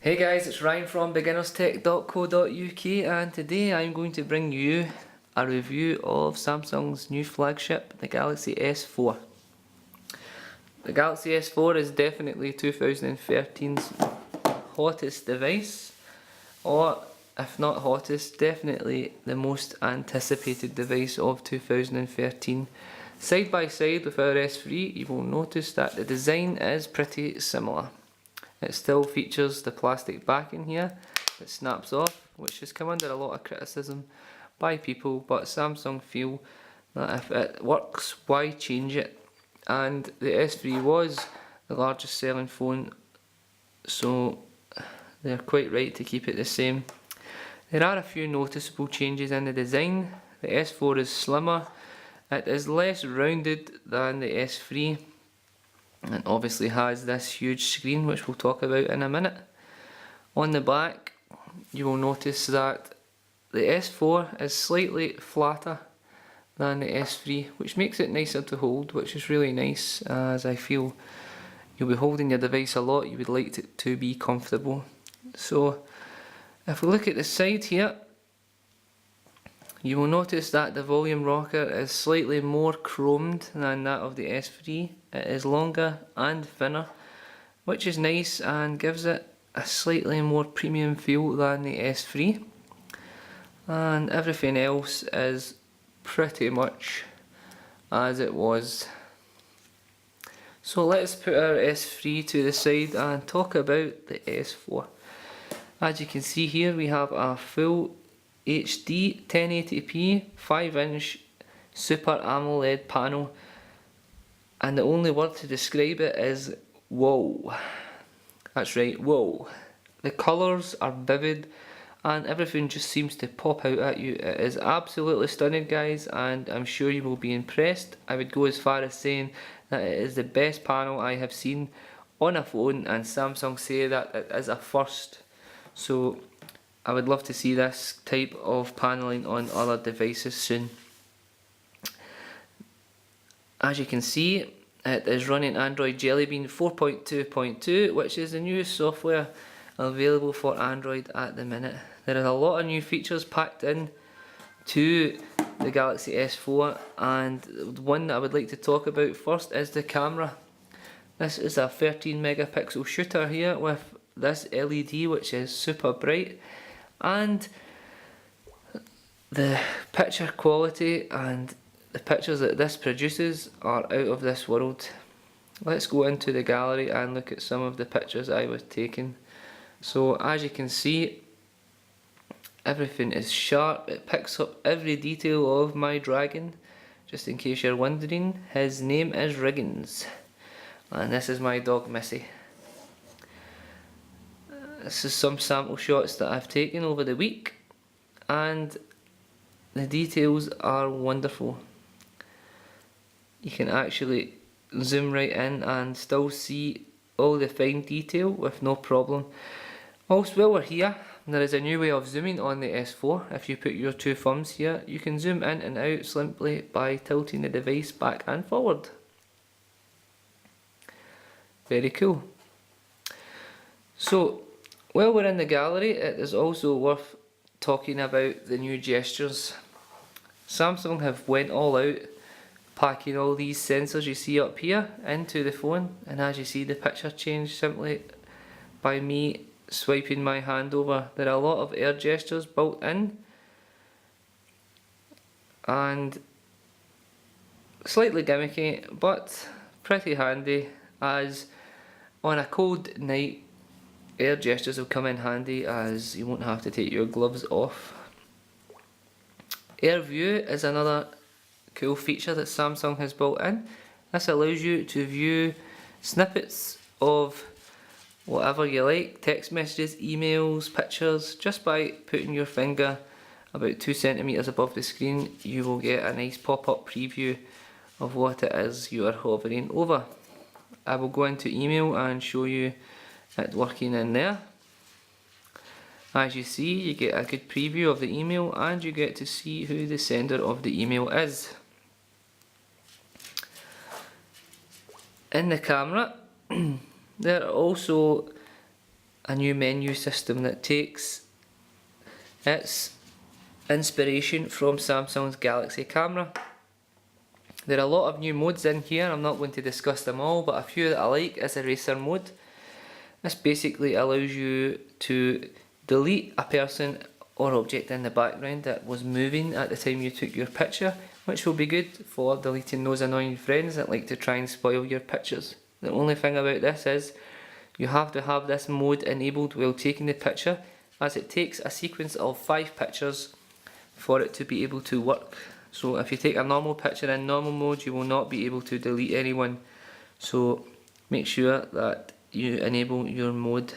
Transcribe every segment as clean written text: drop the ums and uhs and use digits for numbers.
Hey guys, it's Ryan from BeginnersTech.co.uk, and today I'm going to bring you a review of Samsung's new flagship, the Galaxy S4. The Galaxy S4 is definitely 2013's hottest device, or if not hottest, definitely the most anticipated device of 2013. Side by side with our S3, you will notice that the design is pretty similar. It still features the plastic backing here that snaps off, which has come under a lot of criticism by people, but Samsung feel that if it works, why change it? And the S3 was the largest selling phone, so they're quite right to keep it the same. There are a few noticeable changes in the design. The S4 is slimmer, it is less rounded than the S3, and obviously has this huge screen which we'll talk about in a minute. On the back you will notice that the S4 is slightly flatter than the S3, which makes it nicer to hold, which is really nice, as I feel you'll be holding your device a lot, you would like it to be comfortable. So if we look at the side here, you will notice that the volume rocker is slightly more chromed than that of the S3. It is longer and thinner, which is nice and gives it a slightly more premium feel than the S3. And everything else is pretty much as it was. So let's put our S3 to the side and talk about the S4. As you can see here, we have a full HD 1080p 5-inch Super AMOLED panel, and the only word to describe it is whoa. That's right, whoa. The colours are vivid and everything just seems to pop out at you. It is absolutely stunning, guys, and I'm sure you will be impressed. I would go as far as saying that it is the best panel I have seen on a phone, and Samsung say that it is a first. So I would love to see this type of paneling on other devices soon. As you can see, it is running Android Jelly Bean 4.2.2, which is the newest software available for Android at the minute. There are a lot of new features packed in to the Galaxy S4, and the one that I would like to talk about first is the camera. This is a 13 megapixel shooter here with this LED which is super bright, and the picture quality and the pictures that this produces are out of this world. Let's go into the gallery and look at some of the pictures I was taking. So as you can see, everything is sharp. It picks up every detail of my dragon. Just in case you're wondering, his name is Riggins, and this is my dog Missy. This is some sample shots that I've taken over the week, and the details are wonderful. You can actually zoom right in and still see all the fine detail with no problem. Also, while we're here, there is a new way of zooming on the S4. If you put your two thumbs here, you can zoom in and out simply by tilting the device back and forward. Very cool. So while we're in the gallery, it is also worth talking about the new gestures. Samsung have went all out, packing all these sensors you see up here into the phone, and as you see, the picture changed simply by me swiping my hand over. There are a lot of air gestures built in, and slightly gimmicky but pretty handy, as on a cold night air gestures will come in handy as you won't have to take your gloves off. Air View is another cool feature that Samsung has built in. This allows you to view snippets of whatever you like, text messages, emails, pictures. Just by putting your finger about 2 centimeters above the screen, you will get a nice pop-up preview of what it is you are hovering over. I will go into email and show you it working in there. As you see, you get a good preview of the email and you get to see who the sender of the email is. In the camera, there are also a new menu system that takes its inspiration from Samsung's Galaxy camera. There are a lot of new modes in here. I'm not going to discuss them all, but a few that I like is a racer mode. This basically allows you to delete a person or object in the background that was moving at the time you took your picture, which will be good for deleting those annoying friends that like to try and spoil your pictures. The only thing about this is you have to have this mode enabled while taking the picture, as it takes a sequence of 5 pictures for it to be able to work. So if you take a normal picture in normal mode, you will not be able to delete anyone. So make sure that you enable your mode.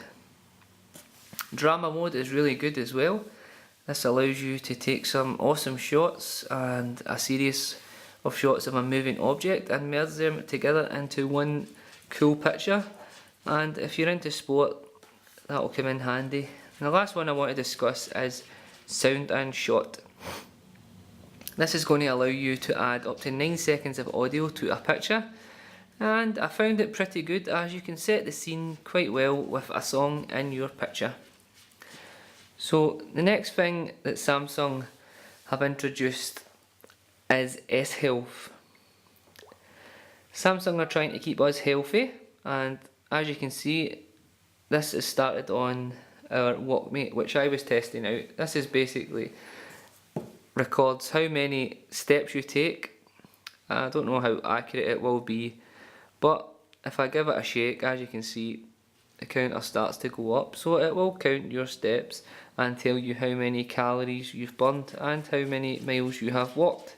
Drama mode is really good as well. This allows you to take some awesome shots and a series of shots of a moving object and merge them together into one cool picture. And if you're into sport, that will come in handy. And the last one I want to discuss is sound and shot. This is going to allow you to add up to 9 seconds of audio to a picture, and I found it pretty good as you can set the scene quite well with a song in your picture. So the next thing that Samsung have introduced is S-Health. Samsung are trying to keep us healthy, and as you can see, this is started on our Walkmate, which I was testing out. This is basically records how many steps you take. I don't know how accurate it will be, but if I give it a shake, as you can see, the counter starts to go up, so it will count your steps and tell you how many calories you've burned and how many miles you have walked.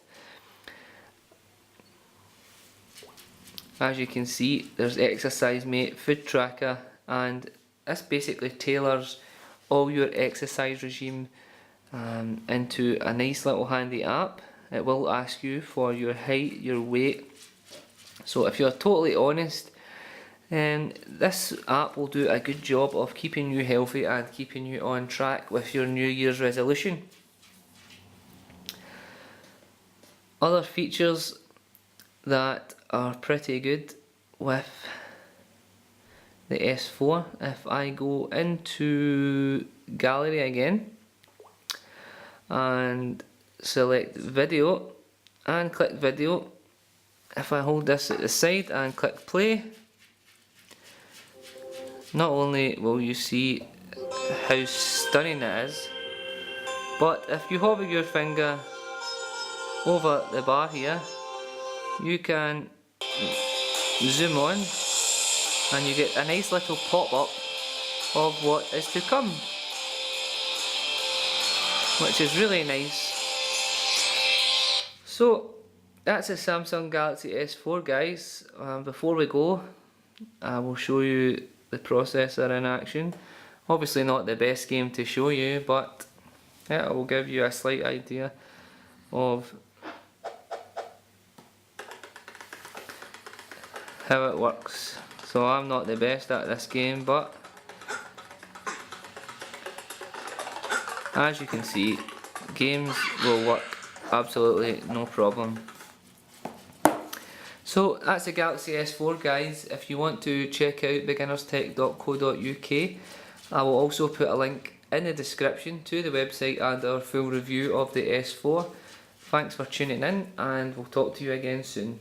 As you can see, there's Exercise Mate, Food Tracker, and this basically tailors all your exercise regime into a nice little handy app. It will ask you for your height, your weight. So if you're totally honest, this app will do a good job of keeping you healthy and keeping you on track with your New Year's resolution. Other features that are pretty good with the S4, if I go into Gallery again and select video and click video, if I hold this at the side and click play, not only will you see how stunning it is, but if you hover your finger over the bar here, you can zoom on and you get a nice little pop-up of what is to come, which is really nice. So that's a Samsung Galaxy S4, guys. Before we go, I will show you the processor in action. Obviously not the best game to show you, but it will give you a slight idea of how it works. So I'm not the best at this game, but as you can see, games will work absolutely no problem. So that's the Galaxy S4, guys. If you want to check out BeginnersTech.co.uk, I will also put a link in the description to the website and our full review of the S4. Thanks for tuning in, and we'll talk to you again soon.